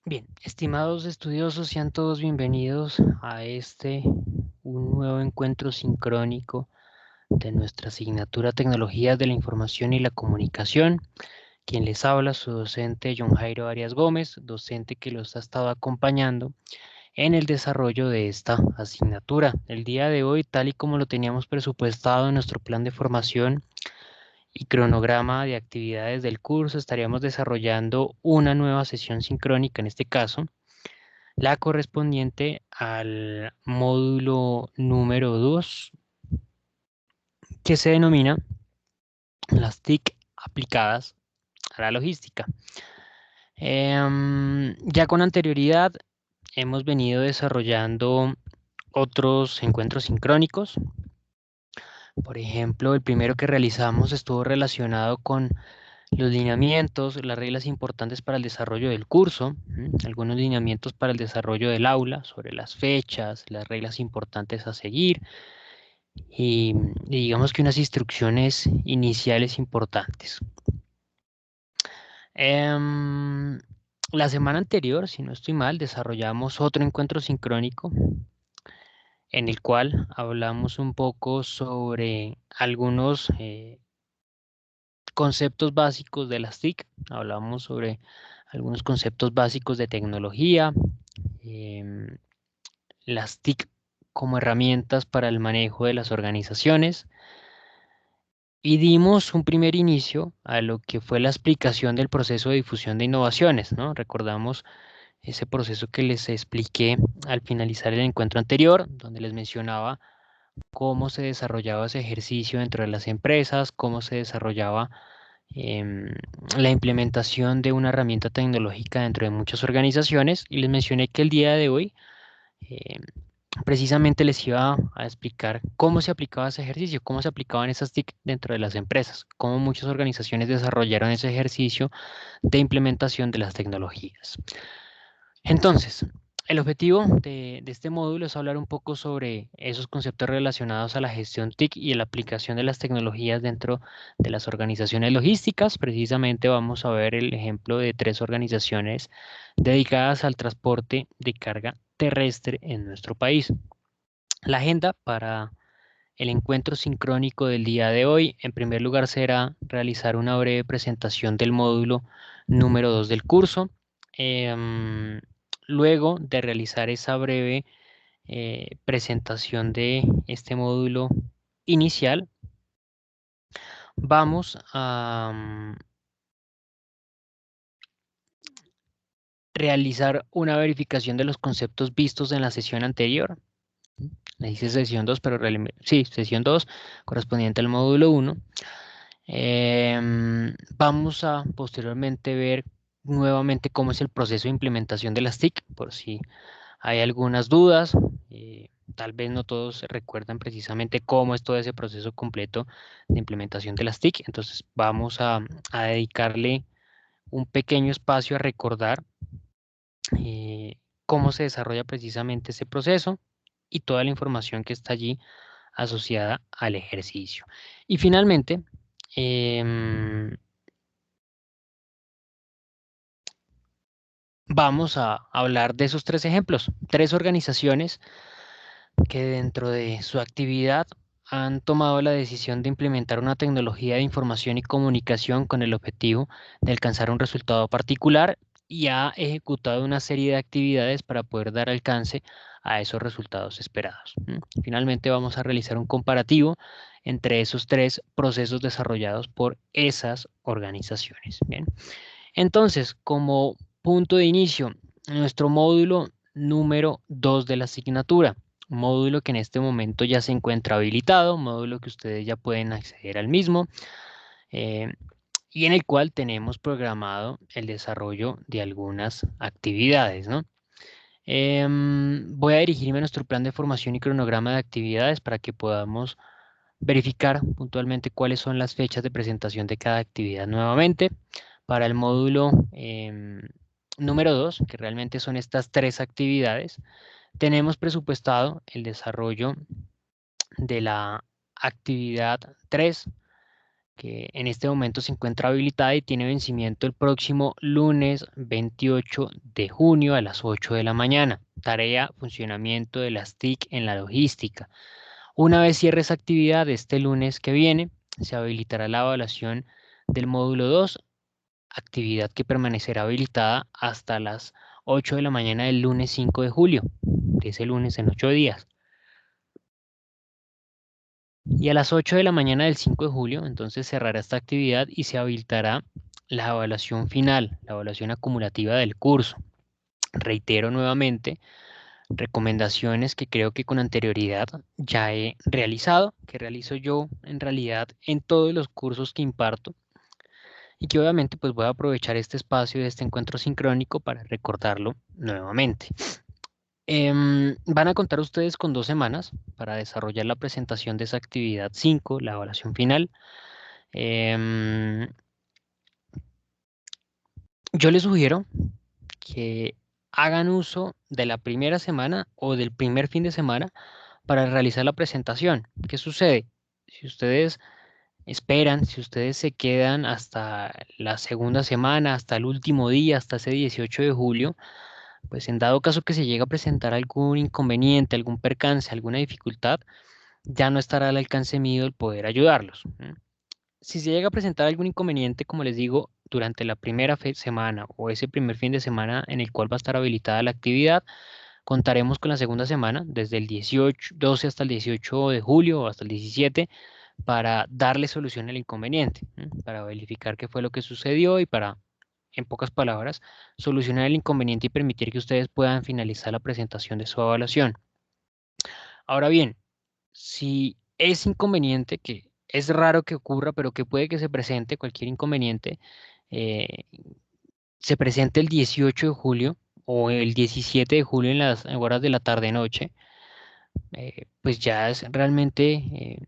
Bien, estimados estudiosos, sean todos bienvenidos a un nuevo encuentro sincrónico de nuestra asignatura Tecnologías de la Información y la Comunicación. Quien les habla, su docente John Jairo Arias Gómez, docente que los ha estado acompañando en el desarrollo de esta asignatura. El día de hoy, tal y como lo teníamos presupuestado en nuestro plan de formación y cronograma de actividades del curso, estaríamos desarrollando una nueva sesión sincrónica, en este caso la correspondiente al módulo número 2, que se denomina las TIC aplicadas a la logística. Ya con anterioridad hemos venido desarrollando otros encuentros sincrónicos. Por ejemplo, el primero que realizamos estuvo relacionado con los lineamientos, las reglas importantes para el desarrollo del curso, algunos lineamientos para el desarrollo del aula, sobre las fechas, las reglas importantes a seguir y digamos que unas instrucciones iniciales importantes. Em, la semana anterior, si no estoy mal, desarrollamos otro encuentro sincrónico en el cual hablamos un poco sobre algunos conceptos básicos de las TIC, hablamos sobre algunos conceptos básicos de tecnología, em, las TIC como herramientas para el manejo de las organizaciones y dimos un primer inicio a lo que fue la explicación del proceso de difusión de innovaciones, ¿no? Recordamos ese proceso que les expliqué al finalizar el encuentro anterior, donde les mencionaba cómo se desarrollaba ese ejercicio dentro de las empresas, cómo se desarrollaba em, la implementación de una herramienta tecnológica dentro de muchas organizaciones y les mencioné que el día de hoy em, precisamente les iba a explicar cómo se aplicaba ese ejercicio, cómo se aplicaban esas TIC dentro de las empresas, cómo muchas organizaciones desarrollaron ese ejercicio de implementación de las tecnologías. Entonces, el objetivo de este módulo es hablar un poco sobre esos conceptos relacionados a la gestión TIC y la aplicación de las tecnologías dentro de las organizaciones logísticas. Precisamente vamos a ver el ejemplo de 3 organizaciones dedicadas al transporte de carga terrestre en nuestro país. La agenda para el encuentro sincrónico del día de hoy, en primer lugar, será realizar una breve presentación del módulo número 2 del curso. Em, Luego de realizar esa breve presentación de este módulo inicial, vamos a realizar una verificación de los conceptos vistos en la sesión anterior. Le dice sesión 2, pero sí, sesión 2, correspondiente al módulo 1. Vamos a posteriormente ver nuevamente cómo es el proceso de implementación de las TIC, por si hay algunas dudas. Tal vez no todos recuerdan precisamente cómo es todo ese proceso completo de implementación de las TIC. Entonces vamos a dedicarle un pequeño espacio a recordar cómo se desarrolla precisamente ese proceso y toda la información que está allí asociada al ejercicio. Y finalmente, em, vamos a hablar de esos 3 ejemplos, 3 organizaciones que dentro de su actividad han tomado la decisión de implementar una tecnología de información y comunicación con el objetivo de alcanzar un resultado particular y ha ejecutado una serie de actividades para poder dar alcance a esos resultados esperados. Finalmente vamos a realizar un comparativo entre esos 3 procesos desarrollados por esas organizaciones. Bien. Entonces, como punto de inicio, nuestro módulo número 2 de la asignatura, un módulo que en este momento ya se encuentra habilitado, un módulo que ustedes ya pueden acceder al mismo, eh, y en el cual tenemos programado el desarrollo de algunas actividades, ¿no? Voy a dirigirme a nuestro plan de formación y cronograma de actividades para que podamos verificar puntualmente cuáles son las fechas de presentación de cada actividad nuevamente. Para el módulo número 2, que realmente son estas 3 actividades, tenemos presupuestado el desarrollo de la actividad 3 que en este momento se encuentra habilitada y tiene vencimiento el próximo lunes 28 de junio a las 8 de la mañana. Tarea, funcionamiento de las TIC en la logística. Una vez cierre esa actividad este lunes que viene, se habilitará la evaluación del módulo 2, actividad que permanecerá habilitada hasta las 8 de la mañana del lunes 5 de julio, de ese lunes en 8 días. Y a las 8 de la mañana del 5 de julio, entonces cerrará esta actividad y se habilitará la evaluación final, la evaluación acumulativa del curso. Reitero nuevamente, recomendaciones que creo que con anterioridad ya he realizado, que realizo yo en realidad en todos los cursos que imparto y que obviamente pues voy a aprovechar este espacio de este encuentro sincrónico para recordarlo nuevamente. Van a contar ustedes con 2 semanas para desarrollar la presentación de esa actividad 5, la evaluación final. Em, yo les sugiero que hagan uso de la primera semana o del primer fin de semana para realizar la presentación. ¿Qué sucede? Si ustedes esperan, si ustedes se quedan hasta la segunda semana, hasta el último día, hasta ese 18 de julio, pues en dado caso que se llegue a presentar algún inconveniente, algún percance, alguna dificultad, ya no estará al alcance mío el poder ayudarlos. Si se llega a presentar algún inconveniente, como les digo, durante la primera semana o ese primer fin de semana en el cual va a estar habilitada la actividad, contaremos con la segunda semana, desde el 18, 12 hasta el 18 de julio o hasta el 17, para darle solución al inconveniente, para verificar qué fue lo que sucedió y para, en pocas palabras, solucionar el inconveniente y permitir que ustedes puedan finalizar la presentación de su evaluación. Ahora bien, si es inconveniente, que es raro que ocurra, pero que puede que se presente cualquier inconveniente, eh, se presente el 18 de julio o el 17 de julio en las horas de la tarde-noche, pues ya es realmente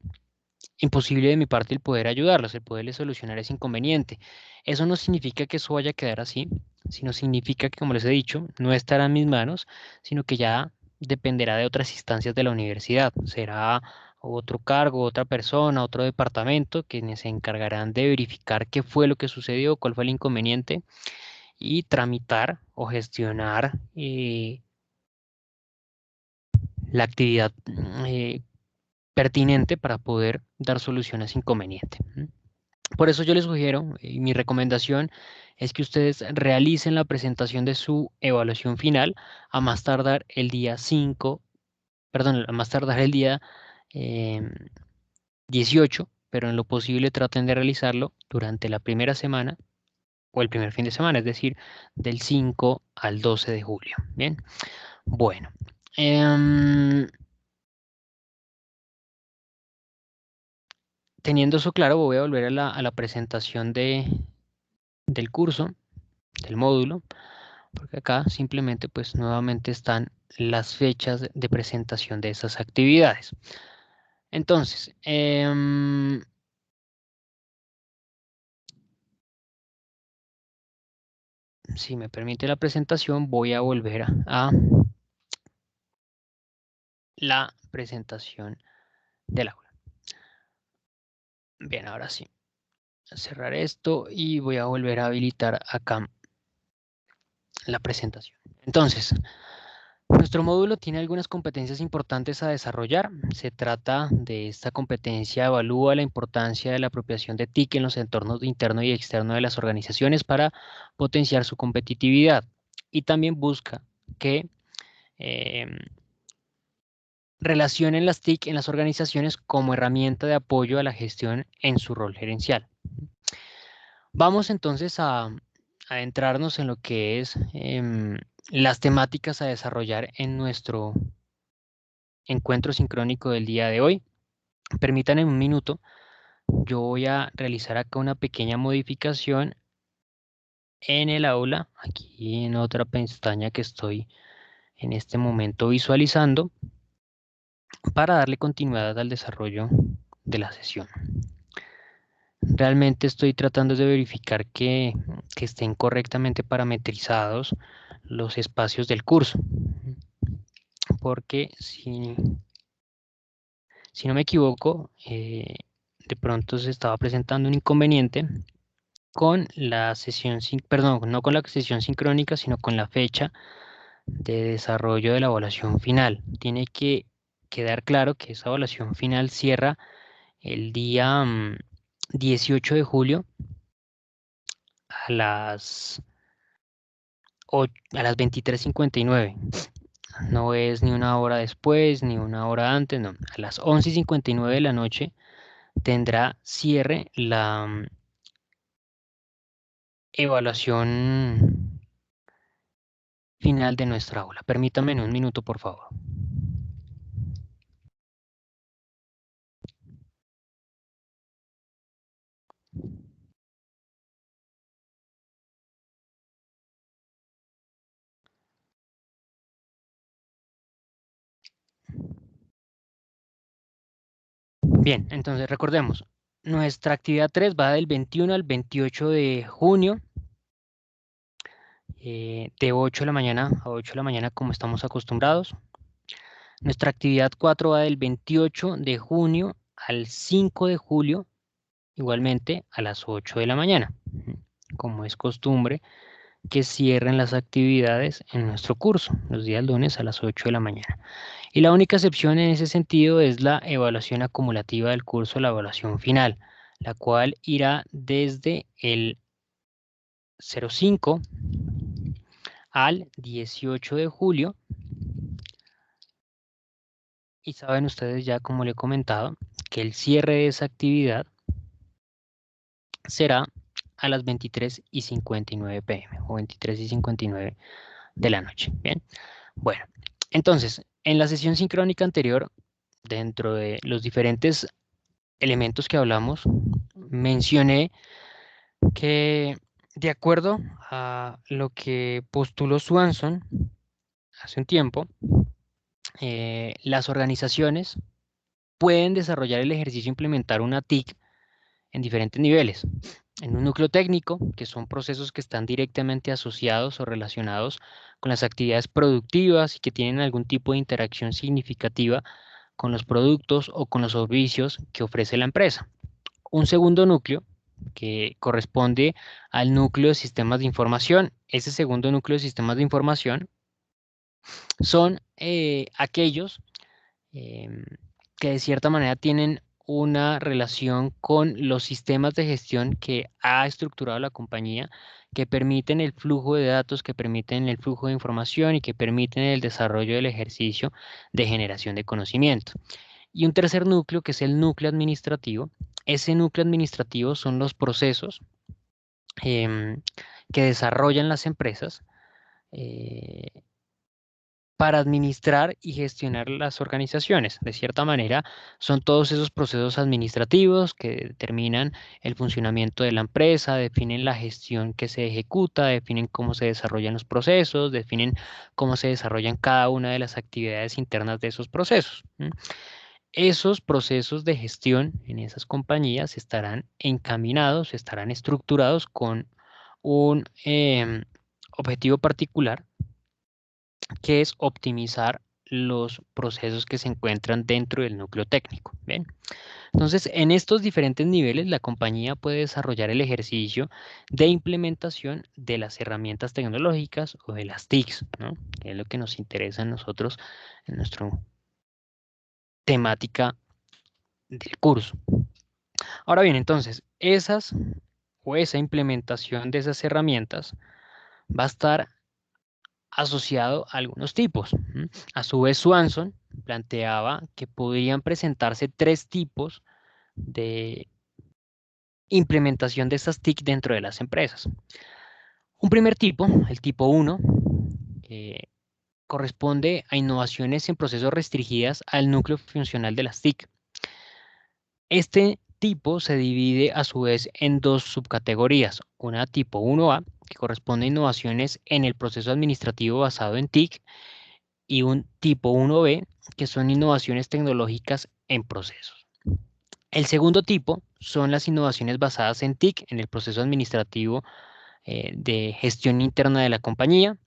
imposible de mi parte el poder ayudarlos, el poderles solucionar ese inconveniente. Eso no significa que eso vaya a quedar así, sino significa que, como les he dicho, no estará en mis manos, sino que ya dependerá de otras instancias de la universidad. Será otro cargo, otra persona, otro departamento quienes se encargarán de verificar qué fue lo que sucedió, cuál fue el inconveniente y tramitar o gestionar la actividad pertinente para poder dar solución a ese inconveniente. Por eso yo les sugiero, y mi recomendación es que ustedes realicen la presentación de su evaluación final a más tardar el día 5, perdón, a más tardar el día eh, 18, pero en lo posible traten de realizarlo durante la primera semana o el primer fin de semana, es decir, del 5 al 12 de julio. Bien, bueno. Teniendo eso claro, voy a volver a la presentación del curso, del módulo, porque acá simplemente pues nuevamente están las fechas de presentación de esas actividades. Entonces, si me permite la presentación, voy a volver a la presentación del aula. Bien, ahora sí. Cerrar esto y voy a volver a habilitar acá la presentación. Entonces, nuestro módulo tiene algunas competencias importantes a desarrollar. Se trata de esta competencia, evalúa la importancia de la apropiación de TIC en los entornos interno y externo de las organizaciones para potenciar su competitividad. Y también busca que eh, relacionen las TIC en las organizaciones como herramienta de apoyo a la gestión en su rol gerencial. Vamos entonces a adentrarnos en lo que es las temáticas a desarrollar en nuestro encuentro sincrónico del día de hoy. Permítanme un minuto, yo voy a realizar acá una pequeña modificación en el aula, aquí en otra pestaña que estoy en este momento visualizando, para darle continuidad al desarrollo de la sesión. Realmente estoy tratando de verificar que estén correctamente parametrizados los espacios del curso, porque si no me equivoco, de pronto se estaba presentando un inconveniente con la sesión, perdón, no con la sesión sincrónica, sino con la fecha de desarrollo de la evaluación final. Tiene que quedar claro que esa evaluación final cierra el día 18 de julio a a las 23:59. No es ni una hora después, ni una hora antes, no. A las 11:59 de la noche tendrá cierre la evaluación final de nuestra aula. Permítame en un minuto, por favor. Bien, entonces recordemos, nuestra actividad 3 va del 21 al 28 de junio, de 8 de la mañana a 8 de la mañana como estamos acostumbrados. Nuestra actividad 4 va del 28 de junio al 5 de julio, igualmente a las 8 de la mañana. Como es costumbre, que cierren las actividades en nuestro curso, los días lunes a las 8 de la mañana. Y la única excepción en ese sentido es la evaluación acumulativa del curso, la evaluación final, la cual irá desde el 05 al 18 de julio. Y saben ustedes ya, como le he comentado, que el cierre de esa actividad será a las 23:59 p.m. o 23:59 de la noche. Bien, bueno, entonces, en la sesión sincrónica anterior, dentro de los diferentes elementos que hablamos, mencioné que de acuerdo a lo que postuló Swanson hace un tiempo, las organizaciones pueden desarrollar el ejercicio e implementar una TIC en diferentes niveles. En un núcleo técnico, que son procesos que están directamente asociados o relacionados con las actividades productivas y que tienen algún tipo de interacción significativa con los productos o con los servicios que ofrece la empresa. Un segundo núcleo que corresponde al núcleo de sistemas de información. Ese segundo núcleo de sistemas de información son aquellos em, que de cierta manera tienen una relación con los sistemas de gestión que ha estructurado la compañía, que permiten el flujo de datos, que permiten el flujo de información y que permiten el desarrollo del ejercicio de generación de conocimiento. Y un tercer núcleo, que es el núcleo administrativo. Ese núcleo administrativo son los procesos em, que desarrollan las empresas eh, para administrar y gestionar las organizaciones. De cierta manera, son todos esos procesos administrativos que determinan el funcionamiento de la empresa, definen la gestión que se ejecuta, definen cómo se desarrollan los procesos, definen cómo se desarrollan cada una de las actividades internas de esos procesos. Esos procesos de gestión en esas compañías estarán encaminados, estarán estructurados con un objetivo particular, que es optimizar los procesos que se encuentran dentro del núcleo técnico. ¿Bien? Entonces, en estos diferentes niveles, la compañía puede desarrollar el ejercicio de implementación de las herramientas tecnológicas o de las TICs, ¿no? Que es lo que nos interesa a nosotros en nuestra temática del curso. Ahora bien, entonces, esa implementación de esas herramientas va a estar asociado a algunos tipos. A su vez, Swanson planteaba que podrían presentarse tres tipos de implementación de estas TIC dentro de las empresas. Un primer tipo, el tipo 1, corresponde a innovaciones en procesos restringidas al núcleo funcional de las TIC. Este tipo se divide a su vez en dos subcategorías, una tipo 1A, que corresponde a innovaciones en el proceso administrativo basado en TIC, y un tipo 1B, que son innovaciones tecnológicas en procesos. El segundo tipo son las innovaciones basadas en TIC, en el proceso administrativo de gestión interna de la compañía.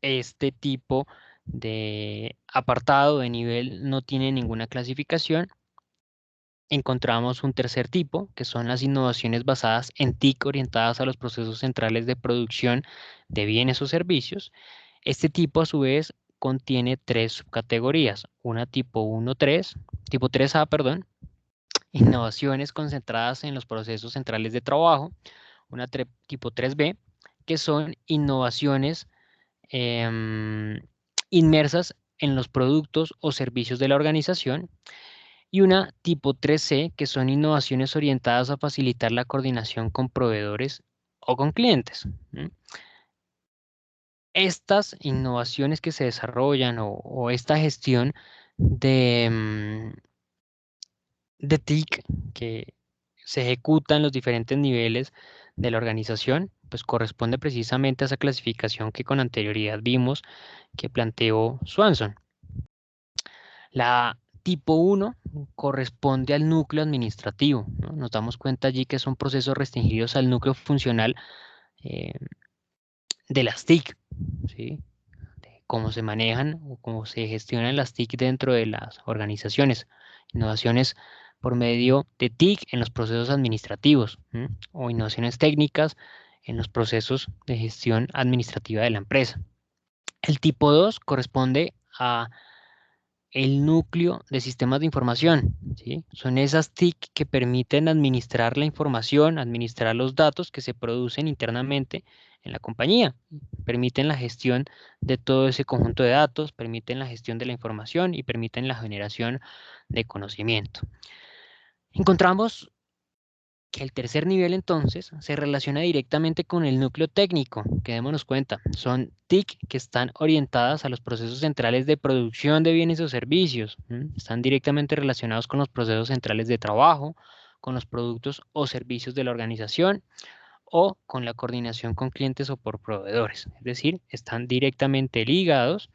Este tipo de apartado de nivel no tiene ninguna clasificación encontramos un tercer tipo, que son las innovaciones basadas en TIC orientadas a los procesos centrales de producción de bienes o servicios. Este tipo, a su vez, contiene tres subcategorías, una tipo 1.3, tipo 3A, perdón, innovaciones concentradas en los procesos centrales de trabajo, una tipo 3B, que son innovaciones em, inmersas en los productos o servicios de la organización, y una tipo 3C, que son innovaciones orientadas a facilitar la coordinación con proveedores o con clientes. Estas innovaciones que se desarrollan o esta gestión de, de TIC que se ejecuta en los diferentes niveles de la organización, pues corresponde precisamente a esa clasificación que con anterioridad vimos que planteó Swanson. La tipo 1 corresponde al núcleo administrativo, ¿no? Nos damos cuenta allí que son procesos restringidos al núcleo funcional eh, de las TIC, ¿sí? De cómo se manejan o cómo se gestionan las TIC dentro de las organizaciones. Innovaciones por medio de TIC en los procesos administrativos, ¿m? O innovaciones técnicas en los procesos de gestión administrativa de la empresa. El tipo 2 corresponde a el núcleo de sistemas de información, ¿sí? Son esas TIC que permiten administrar la información, administrar los datos que se producen internamente en la compañía, permiten la gestión de todo ese conjunto de datos, permiten la gestión de la información y permiten la generación de conocimiento. Encontramos que el tercer nivel entonces se relaciona directamente con el núcleo técnico, que démonos cuenta, son TIC que están orientadas a los procesos centrales de producción de bienes o servicios, están directamente relacionados con los procesos centrales de trabajo, con los productos o servicios de la organización o con la coordinación con clientes o por proveedores, es decir, están directamente ligados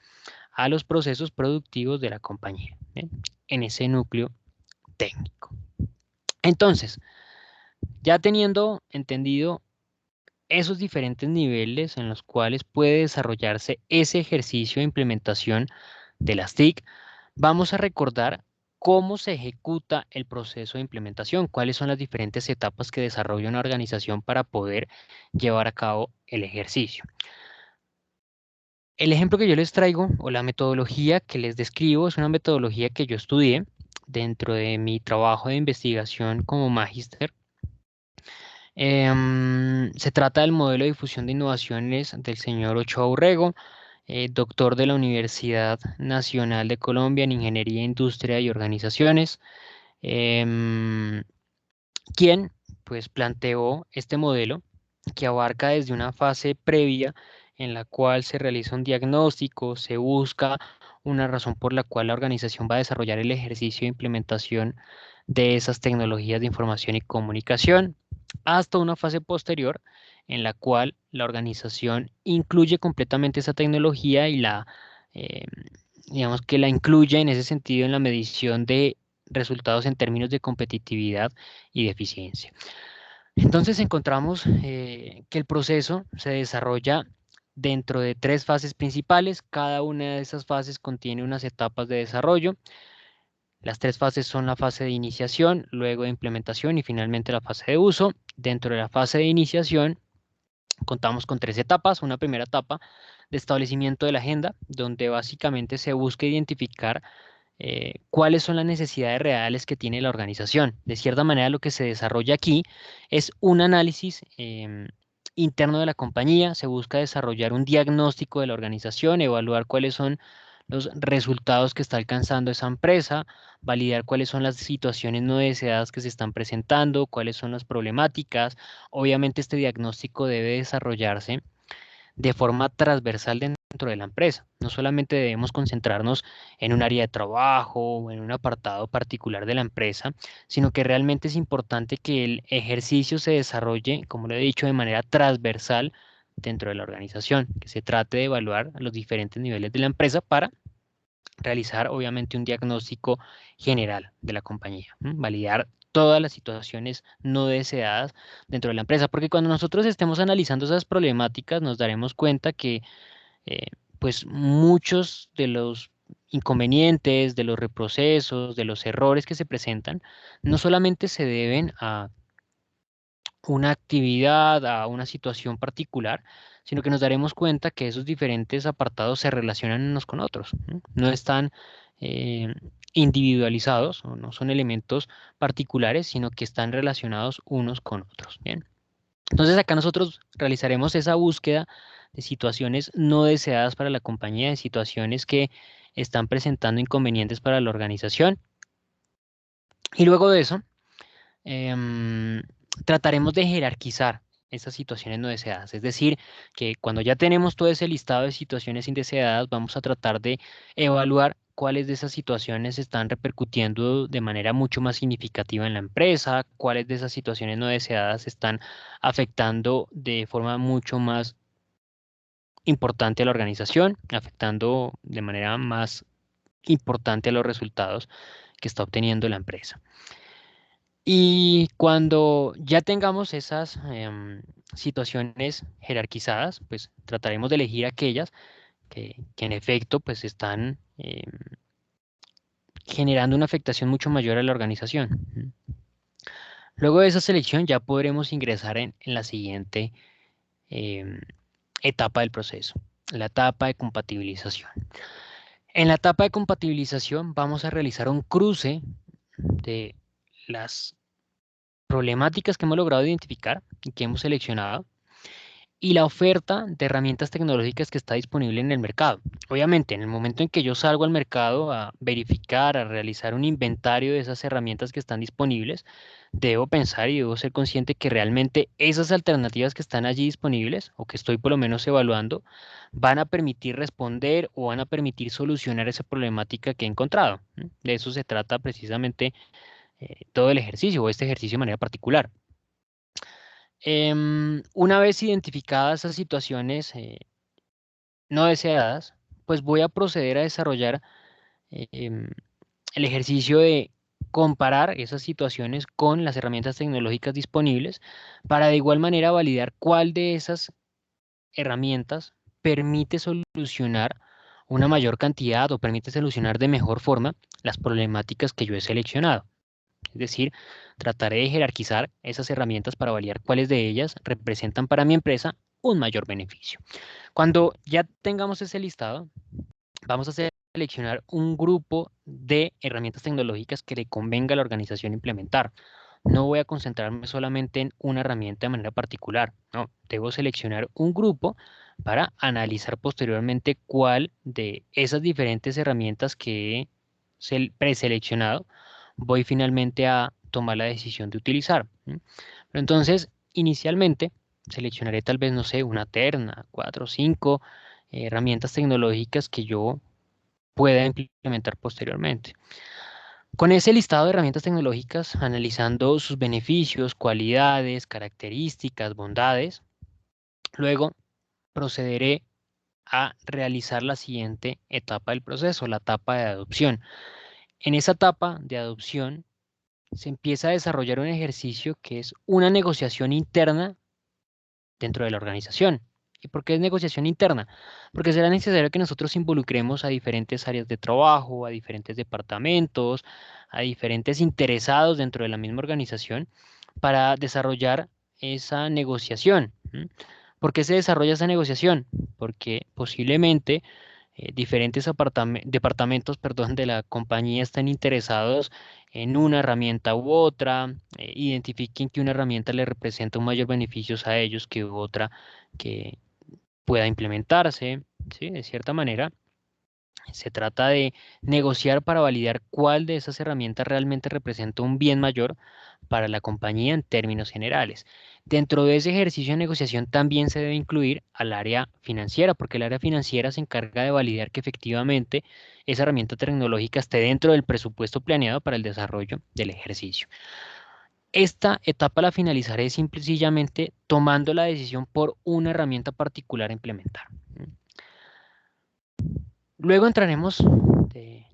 a los procesos productivos de la compañía, ¿bien? En ese núcleo técnico. Entonces, ya teniendo entendido esos diferentes niveles en los cuales puede desarrollarse ese ejercicio de implementación de las TIC, vamos a recordar cómo se ejecuta el proceso de implementación, cuáles son las diferentes etapas que desarrolla una organización para poder llevar a cabo el ejercicio. El ejemplo que yo les traigo o la metodología que les describo es una metodología que yo estudié dentro de mi trabajo de investigación como magíster. Se trata del modelo de difusión de innovaciones del señor Ochoa Urrego, doctor de la Universidad Nacional de Colombia en Ingeniería, Industria y Organizaciones, em, quien pues planteó este modelo que abarca desde una fase previa en la cual se realiza un diagnóstico, se busca una razón por la cual la organización va a desarrollar el ejercicio de implementación de esas tecnologías de información y comunicación, hasta una fase posterior en la cual la organización incluye completamente esa tecnología y eh, digamos que la incluye en ese sentido en la medición de resultados en términos de competitividad y de eficiencia. Entonces encontramos que el proceso se desarrolla dentro de tres fases principales. Cada una de esas fases contiene unas etapas de desarrollo. Las tres fases son la fase de iniciación, luego de implementación y finalmente la fase de uso. Dentro de la fase de iniciación contamos con tres etapas. Una primera etapa de establecimiento de la agenda, donde básicamente se busca identificar cuáles son las necesidades reales que tiene la organización. De cierta manera, lo que se desarrolla aquí es un análisis interno de la compañía, se busca desarrollar un diagnóstico de la organización, evaluar cuáles son los resultados que está alcanzando esa empresa, validar cuáles son las situaciones no deseadas que se están presentando, cuáles son las problemáticas. Obviamente este diagnóstico debe desarrollarse de forma transversal dentro de la empresa. No solamente debemos concentrarnos en un área de trabajo o en un apartado particular de la empresa, sino que realmente es importante que el ejercicio se desarrolle, como lo he dicho, de manera transversal dentro de la organización, que se trate de evaluar los diferentes niveles de la empresa para realizar obviamente un diagnóstico general de la compañía, validar todas las situaciones no deseadas dentro de la empresa, porque cuando nosotros estemos analizando esas problemáticas nos daremos cuenta que eh, pues muchos de los inconvenientes, de los reprocesos, de los errores que se presentan, no solamente se deben a una actividad, a una situación particular, sino que nos daremos cuenta que esos diferentes apartados se relacionan unos con otros, ¿no? No están eh, individualizados o no son elementos particulares, sino que están relacionados unos con otros. Bien. Entonces acá nosotros realizaremos esa búsqueda de situaciones no deseadas para la compañía, de situaciones que están presentando inconvenientes para la organización. Y luego de eso, em, trataremos de jerarquizar esas situaciones no deseadas. Es decir, que cuando ya tenemos todo ese listado de situaciones indeseadas, vamos a tratar de evaluar cuáles de esas situaciones están repercutiendo de manera mucho más significativa en la empresa, cuáles de esas situaciones no deseadas están afectando de forma mucho más importante a la organización, afectando de manera más importante a los resultados que está obteniendo la empresa. Y cuando ya tengamos esas situaciones jerarquizadas, pues trataremos de elegir aquellas que en efecto pues están generando una afectación mucho mayor a la organización. Luego de esa selección ya podremos ingresar en la siguiente em, etapa del proceso, la etapa de compatibilización. En la etapa de compatibilización vamos a realizar un cruce de las problemáticas que hemos logrado identificar y que hemos seleccionado y la oferta de herramientas tecnológicas que está disponible en el mercado. Obviamente, en el momento en que yo salgo al mercado a verificar, a realizar un inventario de esas herramientas que están disponibles, debo pensar y debo ser consciente que realmente esas alternativas que están allí disponibles o que estoy por lo menos evaluando van a permitir responder o van a permitir solucionar esa problemática que he encontrado. De eso se trata precisamente todo el ejercicio o este ejercicio de manera particular. Una vez identificadas esas situaciones no deseadas, pues voy a proceder a desarrollar em, el ejercicio de comparar esas situaciones con las herramientas tecnológicas disponibles para de igual manera validar cuál de esas herramientas permite solucionar una mayor cantidad o permite solucionar de mejor forma las problemáticas que yo he seleccionado. Es decir, trataré de jerarquizar esas herramientas para validar cuáles de ellas representan para mi empresa un mayor beneficio. Cuando ya tengamos ese listado, vamos a seleccionar un grupo de herramientas tecnológicas que le convenga a la organización implementar. No voy a concentrarme solamente en una herramienta de manera particular, no, debo seleccionar un grupo para analizar posteriormente cuál de esas diferentes herramientas que he preseleccionado voy finalmente a tomar la decisión de utilizar. Pero entonces, inicialmente, seleccionaré tal vez, no sé, una terna, 4 o 5 herramientas tecnológicas que yo pueda implementar posteriormente. Con ese listado de herramientas tecnológicas, analizando sus beneficios, cualidades, características, bondades, luego procederé a realizar la siguiente etapa del proceso, la etapa de adopción. En esa etapa de adopción se empieza a desarrollar un ejercicio que es una negociación interna dentro de la organización. ¿Y por qué es negociación interna? Porque será necesario que nosotros involucremos a diferentes áreas de trabajo, a diferentes departamentos, a diferentes interesados dentro de la misma organización para desarrollar esa negociación. ¿Por qué se desarrolla esa negociación? Porque posiblemente diferentes departamentos, perdón, de la compañía están interesados en una herramienta u otra, identifiquen que una herramienta les representa un mayor beneficio a ellos que otra que pueda implementarse, ¿sí? De cierta manera, se trata de negociar para validar cuál de esas herramientas realmente representa un bien mayor para la compañía en términos generales. Dentro de ese ejercicio de negociación también se debe incluir al área financiera, porque el área financiera se encarga de validar que efectivamente esa herramienta tecnológica esté dentro del presupuesto planeado para el desarrollo del ejercicio. Esta etapa la finalizaré simple y sencillamente tomando la decisión por una herramienta particular a implementar. Luego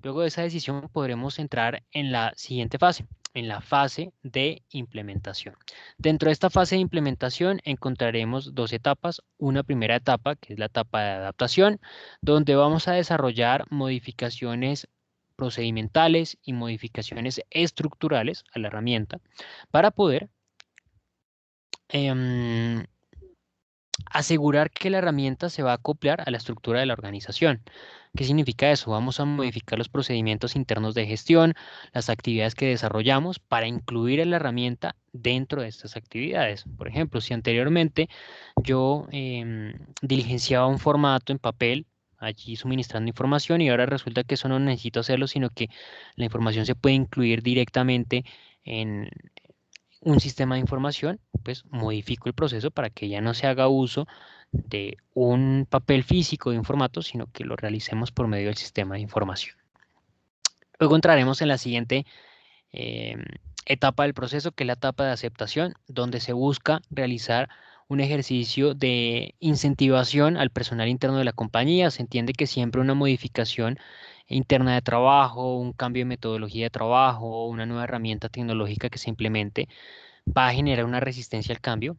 luego de esa decisión podremos entrar en la siguiente fase. en la fase de implementación. Dentro de esta fase de implementación encontraremos dos etapas. Una primera etapa, que es la etapa de adaptación, donde vamos a desarrollar modificaciones procedimentales y modificaciones estructurales a la herramienta para poder asegurar que la herramienta se va a acoplar a la estructura de la organización. ¿Qué significa eso? Vamos a modificar los procedimientos internos de gestión, las actividades que desarrollamos para incluir a la herramienta dentro de estas actividades. Por ejemplo, si anteriormente yo diligenciaba un formato en papel, allí suministrando información y ahora resulta que eso no necesito hacerlo, sino que la información se puede incluir directamente en un sistema de información, pues modifico el proceso para que ya no se haga uso de un papel físico de un formato, sino que lo realicemos por medio del sistema de información. Luego entraremos en la siguiente eh, etapa del proceso, que es la etapa de aceptación, donde se busca realizar un ejercicio de incentivación al personal interno de la compañía. Se entiende que siempre una modificación interna de trabajo, un cambio de metodología de trabajo, una nueva herramienta tecnológica que se implemente, va a generar una resistencia al cambio.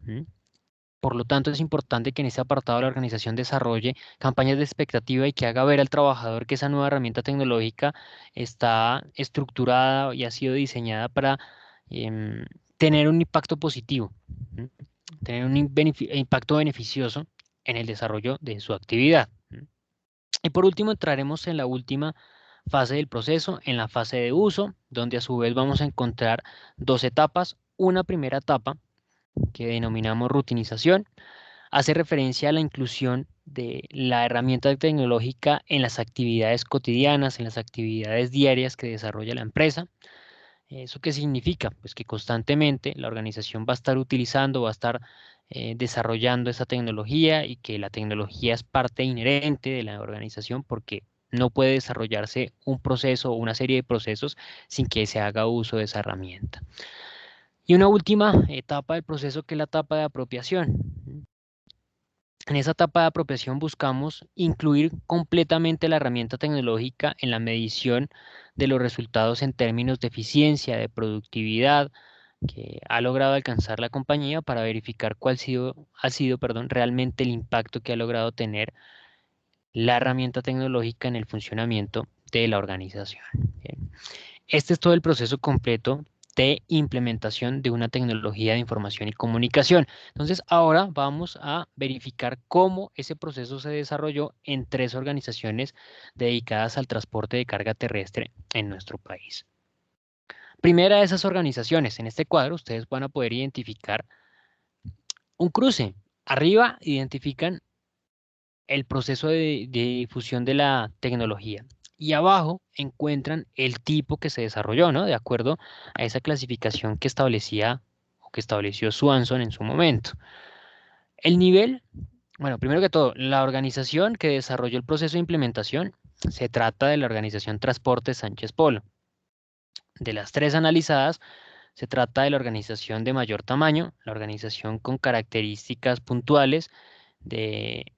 Por lo tanto, es importante que en este apartado la organización desarrolle campañas de expectativa y que haga ver al trabajador que esa nueva herramienta tecnológica está estructurada y ha sido diseñada para em, tener un impacto positivo, ¿m? Tener un impacto beneficioso en el desarrollo de su actividad. Y por último, entraremos en la última fase del proceso, en la fase de uso, donde a su vez vamos a encontrar dos etapas. Una primera etapa que denominamos rutinización, hace referencia a la inclusión de la herramienta tecnológica en las actividades cotidianas, en las actividades diarias que desarrolla la empresa. ¿Eso qué significa? Pues que constantemente la organización va a estar utilizando, va a estar desarrollando esa tecnología y que la tecnología es parte inherente de la organización porque no puede desarrollarse un proceso o una serie de procesos sin que se haga uso de esa herramienta. Y una última etapa del proceso que es la etapa de apropiación. En esa etapa de apropiación buscamos incluir completamente la herramienta tecnológica en la medición de los resultados en términos de eficiencia, de productividad que ha logrado alcanzar la compañía para verificar cuál ha sido, perdón, realmente el impacto que ha logrado tener la herramienta tecnológica en el funcionamiento de la organización. Bien. Este es todo el proceso completo de implementación de una tecnología de información y comunicación. Entonces, ahora vamos a verificar cómo ese proceso se desarrolló en tres organizaciones dedicadas al transporte de carga terrestre en nuestro país. Primera de esas organizaciones, en este cuadro ustedes van a poder identificar un cruce. Arriba identifican el proceso de difusión de la tecnología. Y abajo encuentran el tipo que se desarrolló, ¿no? De acuerdo a esa clasificación que establecía o que estableció Swanson en su momento. El nivel, bueno, primero que todo, la organización que desarrolló el proceso de implementación se trata de la organización Transportes Sánchez Polo. De las tres analizadas, se trata de la organización de mayor tamaño, la organización con características puntuales de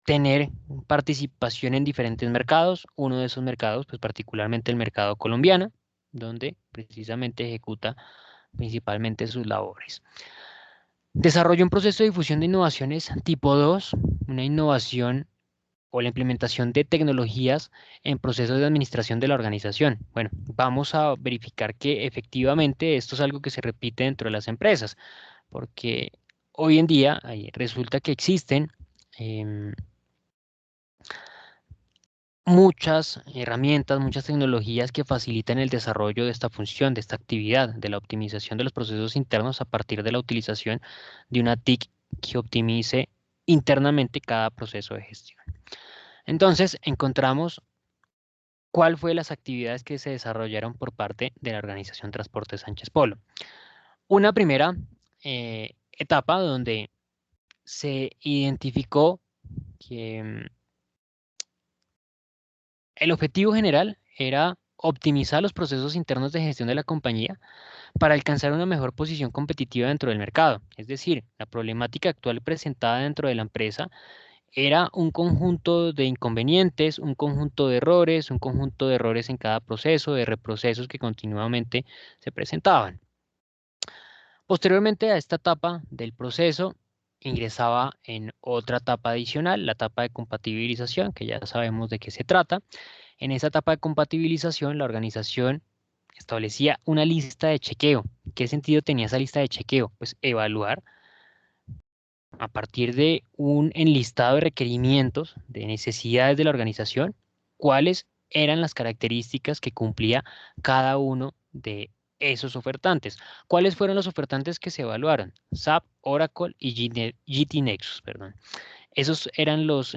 tener participación en diferentes mercados. Uno de esos mercados, pues particularmente el mercado colombiano, donde precisamente ejecuta principalmente sus labores. Desarrolla un proceso de difusión de innovaciones tipo 2, una innovación o la implementación de tecnologías en procesos de administración de la organización. Bueno, vamos a verificar que efectivamente esto es algo que se repite dentro de las empresas, porque hoy en día resulta que existen muchas herramientas, muchas tecnologías que facilitan el desarrollo de esta función, de esta actividad, de la optimización de los procesos internos a partir de la utilización de una TIC que optimice internamente cada proceso de gestión. Entonces, encontramos cuál fue las actividades que se desarrollaron por parte de la organización Transportes Sánchez Polo. Una primera etapa donde se identificó que el objetivo general era optimizar los procesos internos de gestión de la compañía para alcanzar una mejor posición competitiva dentro del mercado. Es decir, la problemática actual presentada dentro de la empresa Era un conjunto de inconvenientes, un conjunto de errores, un conjunto de errores en cada proceso, de reprocesos que continuamente se presentaban. Posteriormente a esta etapa del proceso, ingresaba en otra etapa adicional, la etapa de compatibilización, que ya sabemos de qué se trata. En esa etapa de compatibilización, la organización establecía una lista de chequeo. ¿Qué sentido tenía esa lista de chequeo? Pues evaluar a partir de un enlistado de requerimientos, de necesidades de la organización, cuáles eran las características que cumplía cada uno de esos ofertantes. ¿Cuáles fueron los ofertantes que se evaluaron? SAP, Oracle y GT Nexus, perdón. Esos eran los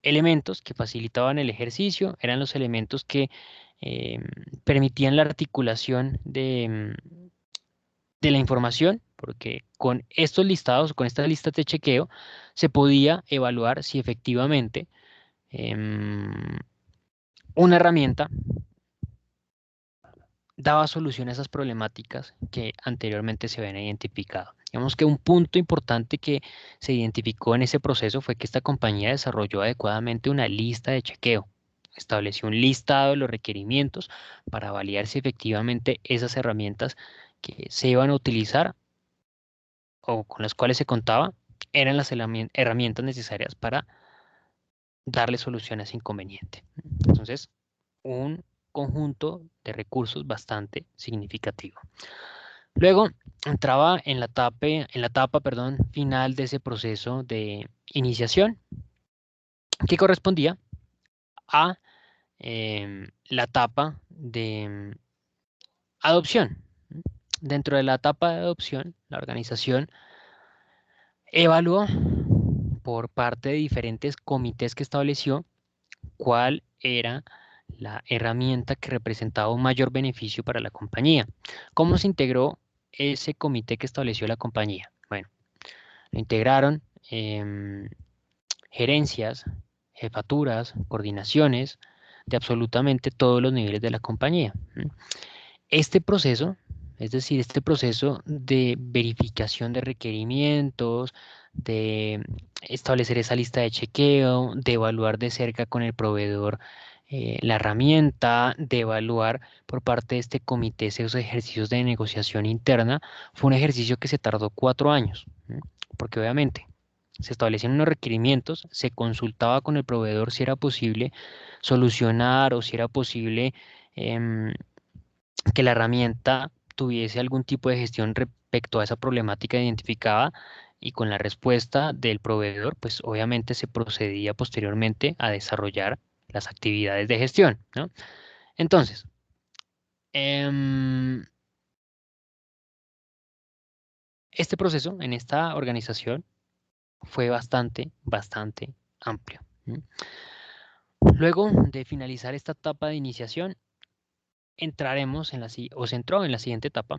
elementos que facilitaban el ejercicio, eran los elementos que em, permitían la articulación de la información, porque con estos listados, con estas listas de chequeo, se podía evaluar si efectivamente em, una herramienta daba solución a esas problemáticas que anteriormente se habían identificado. Digamos que un punto importante que se identificó en ese proceso fue que esta compañía desarrolló adecuadamente una lista de chequeo. Estableció un listado de los requerimientos para validar si efectivamente esas herramientas que se iban a utilizar o con las cuales se contaba eran las herramientas necesarias para darle solución a ese inconveniente. Entonces, un conjunto de recursos bastante significativo. Luego entraba en la etapa, perdón, final de ese proceso de iniciación, que correspondía a la etapa de adopción. Dentro de la etapa de adopción, la organización evaluó por parte de diferentes comités que estableció cuál era la herramienta que representaba un mayor beneficio para la compañía. ¿Cómo se integró ese comité que estableció la compañía? Bueno, lo integraron gerencias, jefaturas, coordinaciones de absolutamente todos los niveles de la compañía. Este proceso, es decir, este proceso de verificación de requerimientos, de establecer esa lista de chequeo, de evaluar de cerca con el proveedor la herramienta, de evaluar por parte de este comité esos ejercicios de negociación interna, fue un ejercicio que se tardó 4 años, porque obviamente se establecían unos requerimientos, se consultaba con el proveedor si era posible solucionar o si era posible em, que la herramienta tuviese algún tipo de gestión respecto a esa problemática identificada y con la respuesta del proveedor, pues obviamente se procedía posteriormente a desarrollar las actividades de gestión, ¿no? Entonces, em, este proceso en esta organización fue bastante amplio. Luego de finalizar esta etapa de iniciación, entraremos o se entró en la siguiente etapa,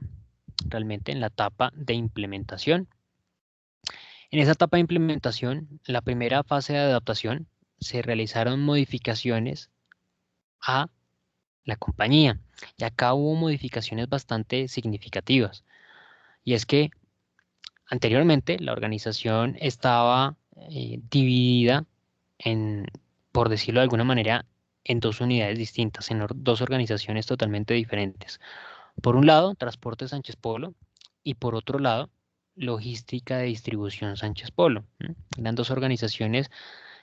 realmente en la etapa de implementación. En esa etapa de implementación, la primera fase de adaptación, se realizaron modificaciones a la compañía y acá hubo modificaciones bastante significativas. Y es que anteriormente la organización estaba dividida en, por decirlo de alguna manera, en dos unidades distintas, en dos organizaciones totalmente diferentes. Por un lado, Transporte Sánchez Polo y por otro lado, Logística de Distribución Sánchez Polo. Eran dos organizaciones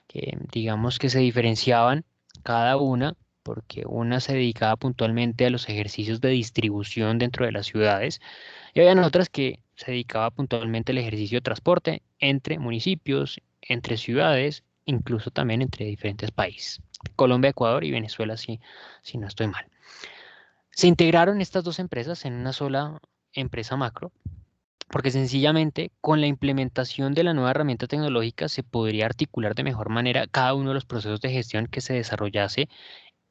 que digamos que se diferenciaban cada una porque una se dedicaba puntualmente a los ejercicios de distribución dentro de las ciudades y habían otras que se dedicaba puntualmente al ejercicio de transporte entre municipios, entre ciudades, incluso también entre diferentes países. Colombia, Ecuador y Venezuela, si no estoy mal. Se integraron estas dos empresas en una sola empresa macro, porque sencillamente con la implementación de la nueva herramienta tecnológica se podría articular de mejor manera cada uno de los procesos de gestión que se desarrollase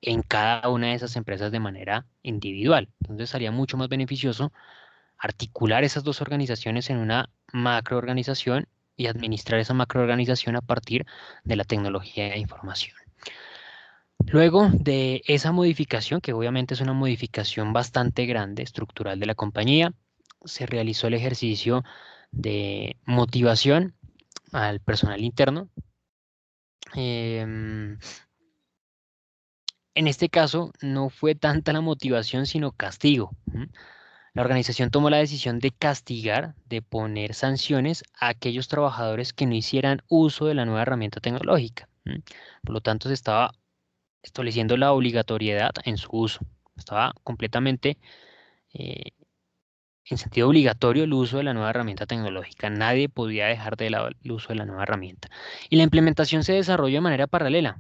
en cada una de esas empresas de manera individual. Entonces sería mucho más beneficioso articular esas dos organizaciones en una macroorganización y administrar esa macroorganización a partir de la tecnología de información. Luego de esa modificación, que obviamente es una modificación bastante grande, estructural de la compañía, se realizó el ejercicio de motivación al personal interno, Em, en este caso, no fue tanta la motivación, sino castigo. La organización tomó la decisión de castigar, de poner sanciones a aquellos trabajadores que no hicieran uso de la nueva herramienta tecnológica. Por lo tanto, se estaba estableciendo la obligatoriedad en su uso. Estaba completamente eh, en sentido obligatorio el uso de la nueva herramienta tecnológica. Nadie podía dejar de lado el uso de la nueva herramienta. Y la implementación se desarrolló de manera paralela.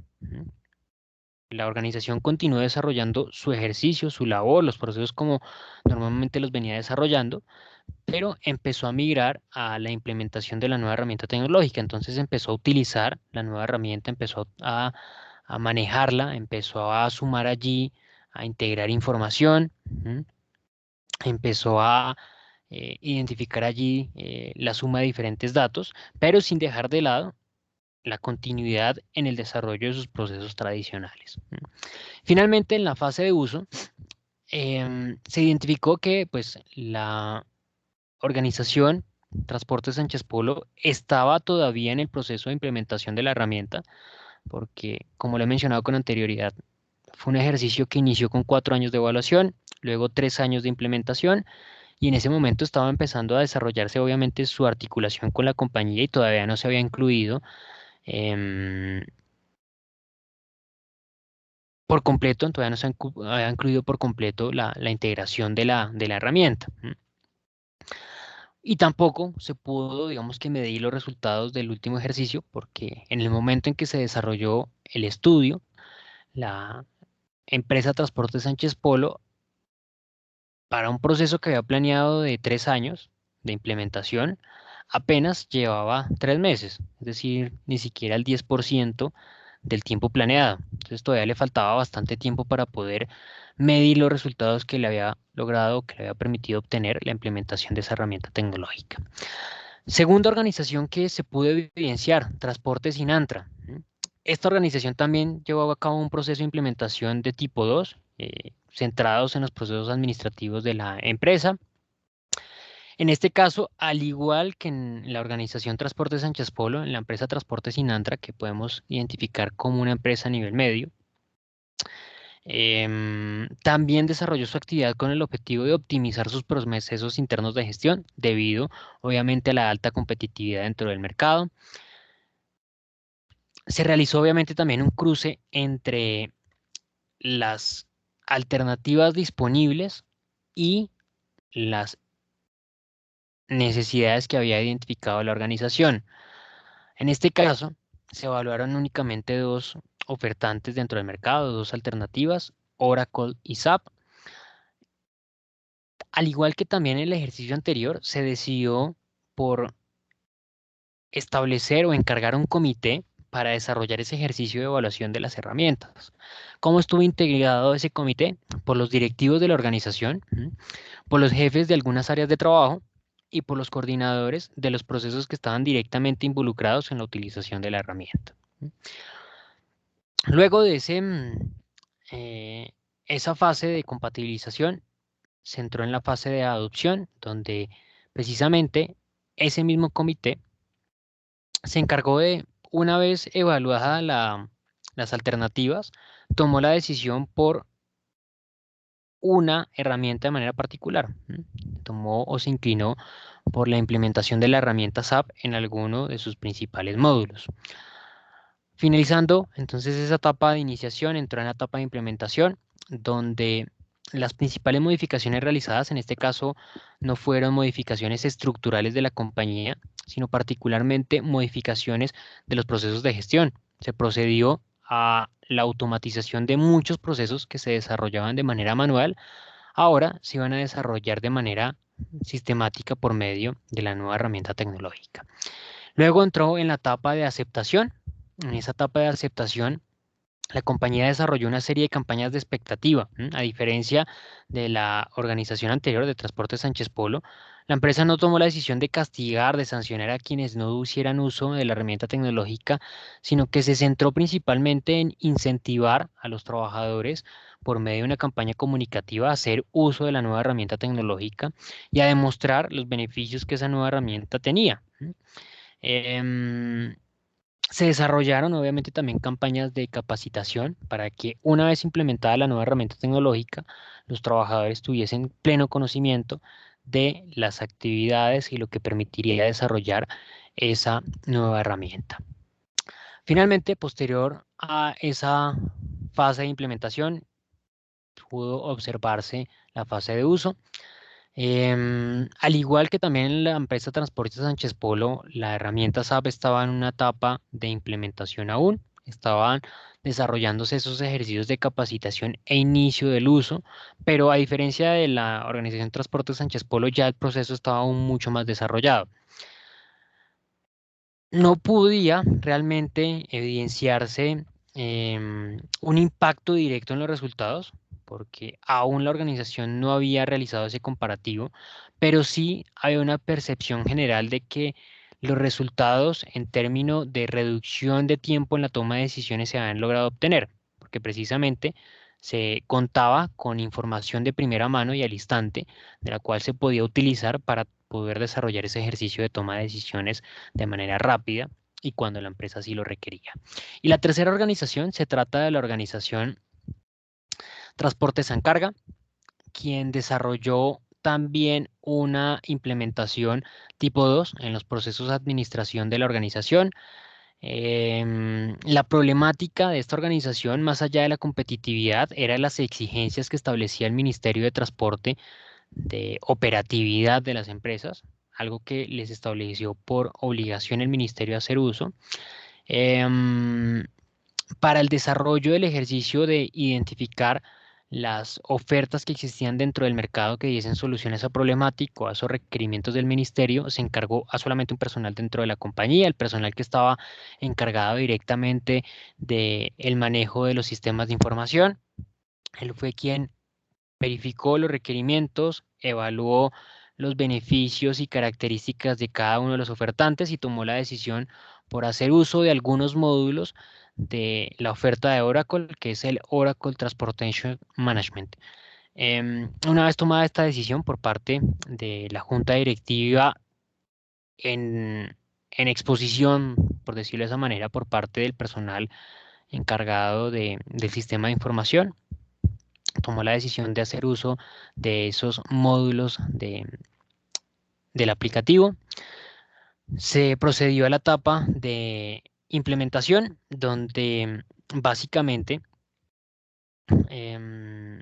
La organización continuó desarrollando su ejercicio, su labor, los procesos como normalmente los venía desarrollando, pero empezó a migrar a la implementación de la nueva herramienta tecnológica. Entonces empezó a utilizar la nueva herramienta, empezó a manejarla, empezó a sumar allí, a integrar información, empezó a identificar allí la suma de diferentes datos, pero sin dejar de lado la continuidad en el desarrollo de sus procesos tradicionales. Finalmente, en la fase de uso, se identificó que pues, la organización Transportes Sánchez Polo estaba todavía en el proceso de implementación de la herramienta, porque, como lo he mencionado con anterioridad, fue un ejercicio que inició con 4 años de evaluación, luego 3 años de implementación, y en ese momento estaba empezando a desarrollarse obviamente su articulación con la compañía y todavía no se había incluido em, por completo, todavía no se había incluido por completo la integración de la herramienta. Y tampoco se pudo, digamos que medir los resultados del último ejercicio, porque en el momento en que se desarrolló el estudio, la empresa Transporte Sánchez Polo, para un proceso que había planeado de 3 años de implementación, apenas llevaba 3 meses, es decir, ni siquiera el 10% del tiempo planeado. Entonces todavía le faltaba bastante tiempo para poder medir los resultados que le había logrado, que le había permitido obtener la implementación de esa herramienta tecnológica. Segunda organización que se pudo evidenciar, Transportes Sinantra. Esta organización también llevó a cabo un proceso de implementación de tipo 2, centrados en los procesos administrativos de la empresa. En este caso, al igual que en la organización Transportes Sánchez Polo, en la empresa Transportes Sinantra, que podemos identificar como una empresa a nivel medio, también desarrolló su actividad con el objetivo de optimizar sus procesos internos de gestión, debido obviamente a la alta competitividad dentro del mercado. Se realizó obviamente también un cruce entre las alternativas disponibles y las necesidades que había identificado la organización. En este caso, se evaluaron únicamente dos ofertantes dentro del mercado, dos alternativas, Oracle y SAP. Al igual que también en el ejercicio anterior, se decidió por establecer o encargar un comité para desarrollar ese ejercicio de evaluación de las herramientas. ¿Cómo estuvo integrado ese comité? Por los directivos de la organización, por los jefes de algunas áreas de trabajo y por los coordinadores de los procesos que estaban directamente involucrados en la utilización de la herramienta. Luego de eh, esa fase de compatibilización, se entró en la fase de adopción, donde precisamente ese mismo comité se encargó de, una vez evaluada las alternativas, tomó la decisión por una herramienta de manera particular. Tomó o se inclinó por la implementación de la herramienta SAP en alguno de sus principales módulos. Finalizando entonces esa etapa de iniciación, entró en la etapa de implementación, donde las principales modificaciones realizadas en este caso no fueron modificaciones estructurales de la compañía, sino particularmente modificaciones de los procesos de gestión. Se procedió a la automatización de muchos procesos que se desarrollaban de manera manual, ahora se iban a desarrollar de manera sistemática por medio de la nueva herramienta tecnológica. Luego entró en la etapa de aceptación. En esa etapa de aceptación, la compañía desarrolló una serie de campañas de expectativa. A diferencia de la organización anterior de Transporte Sánchez Polo, la empresa no tomó la decisión de castigar, de sancionar a quienes no hicieran uso de la herramienta tecnológica, sino que se centró principalmente en incentivar a los trabajadores por medio de una campaña comunicativa a hacer uso de la nueva herramienta tecnológica y a demostrar los beneficios que esa nueva herramienta tenía. Em, Se desarrollaron obviamente también campañas de capacitación para que una vez implementada la nueva herramienta tecnológica, los trabajadores tuviesen pleno conocimiento de las actividades y lo que permitiría desarrollar esa nueva herramienta. Finalmente, posterior a esa fase de implementación, pudo observarse la fase de uso. Al igual que también en la empresa Transportes Sánchez Polo, la herramienta SAP estaba en una etapa de implementación aún. Estaban desarrollándose esos ejercicios de capacitación e inicio del uso, pero a diferencia de la organización Transportes Sánchez Polo, ya el proceso estaba aún mucho más desarrollado. No podía realmente evidenciarse un impacto directo en los resultados, porque aún la organización no había realizado ese comparativo, pero sí había una percepción general de que los resultados en términos de reducción de tiempo en la toma de decisiones se habían logrado obtener, porque precisamente se contaba con información de primera mano y al instante, de la cual se podía utilizar para poder desarrollar ese ejercicio de toma de decisiones de manera rápida y cuando la empresa sí lo requería. Y la tercera organización se trata de la organización Transportes San Carga, quien desarrolló también una implementación tipo 2 en los procesos de administración de la organización. La problemática de esta organización, más allá de la competitividad, era las exigencias que establecía el Ministerio de Transporte de operatividad de las empresas, algo que les estableció por obligación el Ministerio a hacer uso. Em, para el desarrollo del ejercicio de identificar las ofertas que existían dentro del mercado que diesen soluciones a esa problemática, a esos requerimientos del ministerio, se encargó a solamente un personal dentro de la compañía, el personal que estaba encargado directamente del manejo de los sistemas de información. Él fue quien verificó los requerimientos, evaluó los beneficios y características de cada uno de los ofertantes y tomó la decisión por hacer uso de algunos módulos de la oferta de Oracle, que es el Oracle Transportation Management. Una vez tomada esta decisión por parte de la junta directiva en exposición, por decirlo de esa manera, por parte del personal encargado del sistema de información, tomó la decisión de hacer uso de esos módulos del aplicativo. Se procedió a la etapa de implementación, donde básicamente em,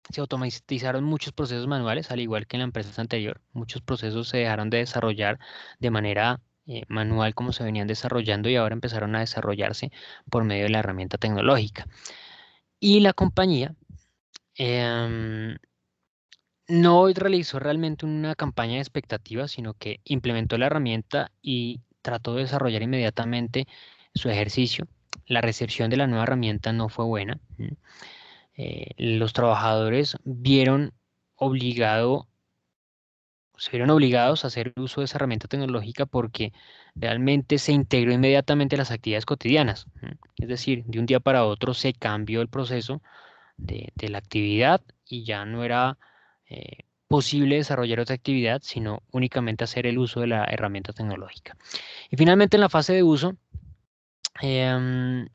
se automatizaron muchos procesos manuales, al igual que en la empresa anterior. Muchos procesos se dejaron de desarrollar de manera manual como se venían desarrollando y ahora empezaron a desarrollarse por medio de la herramienta tecnológica. Y la compañía em, no realizó realmente una campaña de expectativas, sino que implementó la herramienta y trató de desarrollar inmediatamente su ejercicio. La recepción de la nueva herramienta no fue buena. Los trabajadores se vieron obligados a hacer uso de esa herramienta tecnológica porque realmente se integró inmediatamente a las actividades cotidianas. Es decir, de un día para otro se cambió el proceso de la actividad y ya no era posible desarrollar otra actividad, sino únicamente hacer el uso de la herramienta tecnológica. Y finalmente en la fase de uso, em,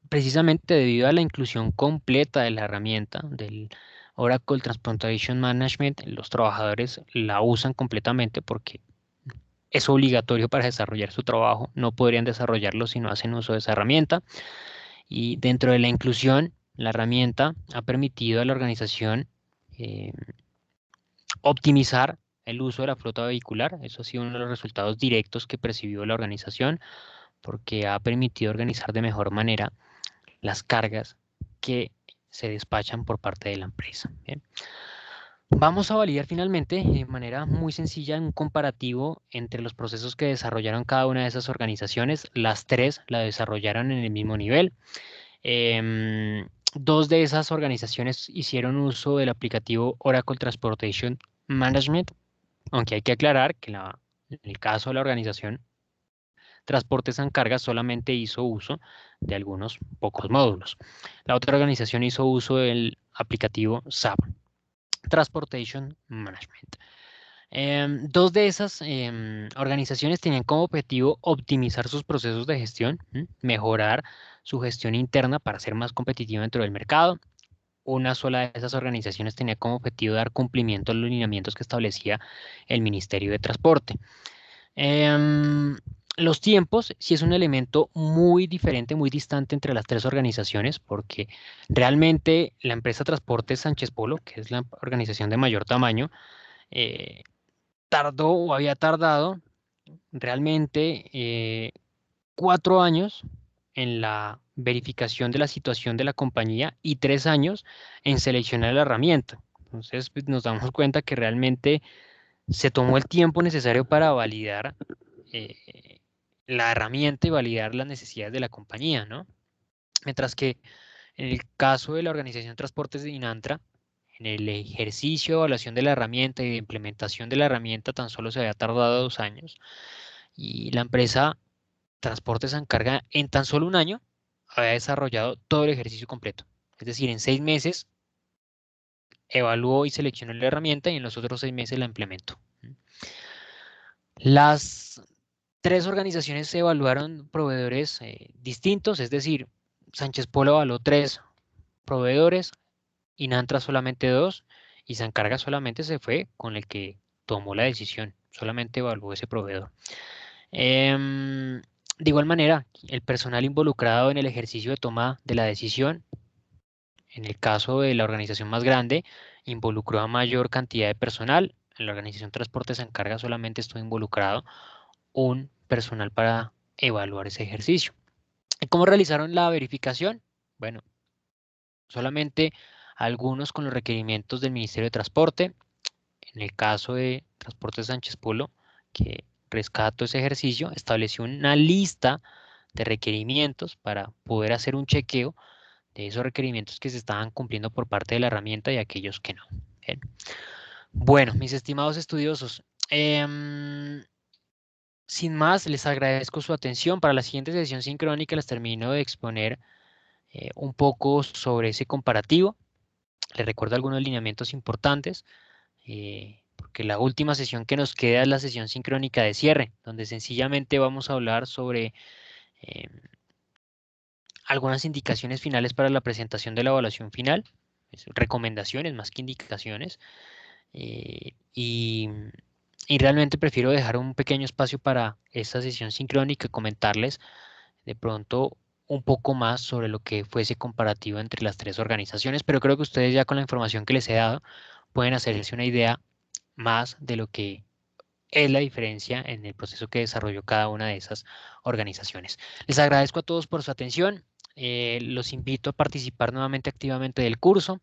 precisamente debido a la inclusión completa de la herramienta del Oracle Transportation Management, los trabajadores la usan completamente porque es obligatorio para desarrollar su trabajo, no podrían desarrollarlo si no hacen uso de esa herramienta. Y dentro de la inclusión, la herramienta ha permitido a la organización eh, optimizar el uso de la flota vehicular. Eso ha sido uno de los resultados directos que percibió la organización porque ha permitido organizar de mejor manera las cargas que se despachan por parte de la empresa. Bien. Vamos a validar finalmente de manera muy sencilla un comparativo entre los procesos que desarrollaron cada una de esas organizaciones. Las tres la desarrollaron en el mismo nivel. Dos de esas organizaciones hicieron uso del aplicativo Oracle Transportation Management, aunque hay que aclarar que en el caso de la organización Transportes San Carga solamente hizo uso de algunos pocos módulos. La otra organización hizo uso del aplicativo SAP, Transportation Management. Dos de esas organizaciones tenían como objetivo optimizar sus procesos de gestión, mejorar su gestión interna para ser más competitiva dentro del mercado. Una sola de esas organizaciones tenía como objetivo dar cumplimiento a los lineamientos que establecía el Ministerio de Transporte. Em, los tiempos sí es un elemento muy diferente, muy distante entre las tres organizaciones, porque realmente la empresa Transportes Sánchez Polo, que es la organización de mayor tamaño, eh, tardó o había tardado realmente 4 años en la verificación de la situación de la compañía y 3 años en seleccionar la herramienta. Entonces, pues, nos damos cuenta que realmente se tomó el tiempo necesario para validar eh, la herramienta y validar las necesidades de la compañía, ¿no? Mientras que en el caso de la Organización de Transportes de Inantra, en el ejercicio de evaluación de la herramienta y de implementación de la herramienta tan solo se había tardado 2 años y la empresa Transportes se encarga en tan solo un año había desarrollado todo el ejercicio completo. Es decir, en 6 meses evaluó y seleccionó la herramienta y en los otros 6 meses la implementó. Las tres organizaciones evaluaron proveedores distintos, es decir, Sánchez Polo evaluó 3 proveedores, Inantra solamente 2 y se encarga solamente se fue con el que tomó la decisión, solamente evaluó ese proveedor. De igual manera, el personal involucrado en el ejercicio de toma de la decisión, en el caso de la organización más grande, involucró a mayor cantidad de personal. En la organización Transporte se encarga solamente estuvo involucrado un personal para evaluar ese ejercicio. ¿Y cómo realizaron la verificación? Bueno, solamente algunos con los requerimientos del Ministerio de Transporte. En el caso de Transportes Sánchez Polo, que rescató ese ejercicio, estableció una lista de requerimientos para poder hacer un chequeo de esos requerimientos que se estaban cumpliendo por parte de la herramienta y aquellos que no. Bien. Bueno, mis estimados estudiosos, sin más, les agradezco su atención. Para la siguiente sesión sincrónica les termino de exponer un poco sobre ese comparativo. Les recuerdo algunos lineamientos importantes, porque la última sesión que nos queda es la sesión sincrónica de cierre, donde sencillamente vamos a hablar sobre eh, algunas indicaciones finales para la presentación de la evaluación final, recomendaciones más que indicaciones, y realmente prefiero dejar un pequeño espacio para esta sesión sincrónica y comentarles de pronto un poco más sobre lo que fue ese comparativo entre las tres organizaciones, pero creo que ustedes ya con la información que les he dado pueden hacerse una idea más de lo que es la diferencia en el proceso que desarrolló cada una de esas organizaciones. Les agradezco a todos por su atención. Los invito a participar nuevamente activamente del curso.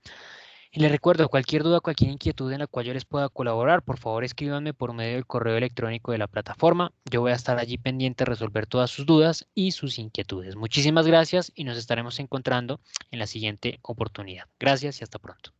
Y les recuerdo, cualquier duda, cualquier inquietud en la cual yo les pueda colaborar, por favor escríbanme por medio del correo electrónico de la plataforma. Yo voy a estar allí pendiente de resolver todas sus dudas y sus inquietudes. Muchísimas gracias y nos estaremos encontrando en la siguiente oportunidad. Gracias y hasta pronto.